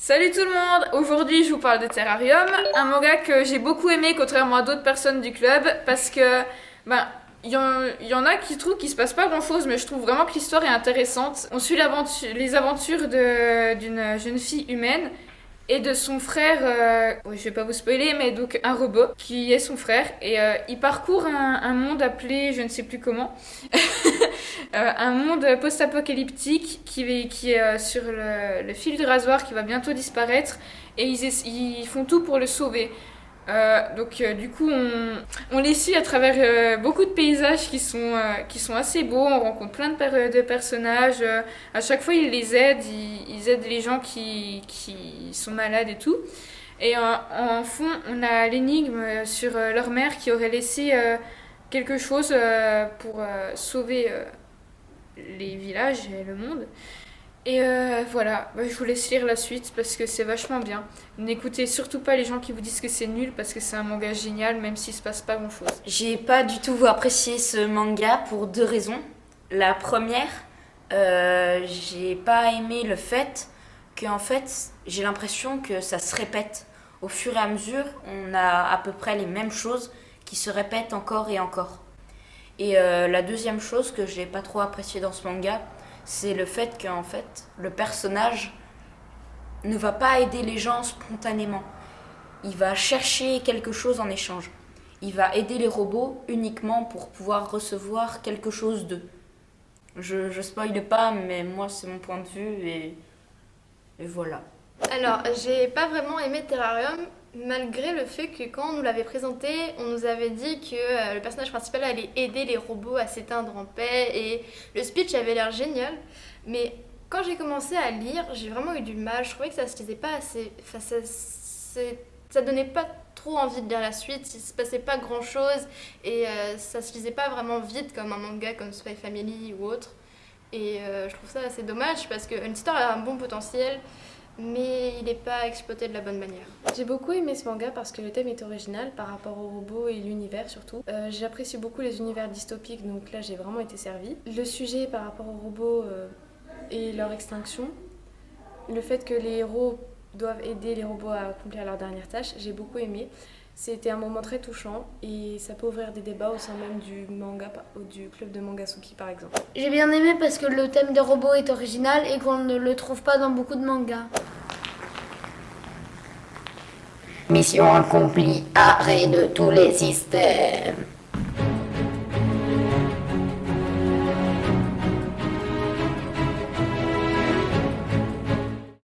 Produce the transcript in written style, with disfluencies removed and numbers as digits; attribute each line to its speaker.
Speaker 1: Salut tout le monde! Aujourd'hui je vous parle de Terrarium, un manga que j'ai beaucoup aimé contrairement à d'autres personnes du club parce que il y en a qui trouvent qu'il se passe pas grand chose, mais je trouve vraiment que l'histoire est intéressante. On suit les aventures d'une jeune fille humaine et de son frère, je vais pas vous spoiler, mais donc un robot qui est son frère et il parcourt un monde appelé je ne sais plus comment. Un monde post-apocalyptique qui est sur le fil du rasoir qui va bientôt disparaître et ils font tout pour le sauver. Du coup, on les suit à travers beaucoup de paysages qui sont assez beaux. On rencontre plein de personnages. À chaque fois, ils les aident. Ils aident les gens qui sont malades et tout. Et en fond, on a l'énigme sur leur mère qui aurait laissé quelque chose pour sauver les villages et le monde. Et voilà, je vous laisse lire la suite parce que c'est vachement bien. N'écoutez surtout pas les gens qui vous disent que c'est nul parce que c'est un manga génial même s'il se passe pas grand chose.
Speaker 2: J'ai pas du tout apprécié ce manga pour deux raisons. La première, j'ai pas aimé le fait que en fait, j'ai l'impression que ça se répète. Au fur et à mesure, on a à peu près les mêmes choses qui se répètent encore et encore. Et la deuxième chose que j'ai pas trop apprécié dans ce manga, c'est le fait qu'en fait, le personnage ne va pas aider les gens spontanément. Il va chercher quelque chose en échange. Il va aider les robots uniquement pour pouvoir recevoir quelque chose d'eux. Je spoile pas, mais moi c'est mon point de vue et voilà.
Speaker 3: Alors, j'ai pas vraiment aimé Terrarium, malgré le fait que quand on nous l'avait présenté, on nous avait dit que le personnage principal allait aider les robots à s'éteindre en paix et le speech avait l'air génial. Mais quand j'ai commencé à lire, j'ai vraiment eu du mal. Je trouvais que ça se lisait pas assez. Enfin, ça donnait pas trop envie de lire la suite. Il se passait pas grand chose et ça se lisait pas vraiment vite comme un manga comme Spy Family ou autre. Et je trouve ça assez dommage parce que Untitled a un bon potentiel, mais il n'est pas exploité de la bonne manière.
Speaker 4: J'ai beaucoup aimé ce manga parce que le thème est original par rapport aux robots et l'univers surtout. J'apprécie beaucoup les univers dystopiques, donc là j'ai vraiment été servie. Le sujet par rapport aux robots et leur extinction, le fait que les héros doivent aider les robots à accomplir leur dernière tâche, j'ai beaucoup aimé. C'était un moment très touchant et ça peut ouvrir des débats au sein même du manga ou du club de Mangasuki par exemple.
Speaker 5: J'ai bien aimé parce que le thème des robots est original et qu'on ne le trouve pas dans beaucoup de mangas.
Speaker 6: Mission accomplie, arrêt de tous les systèmes.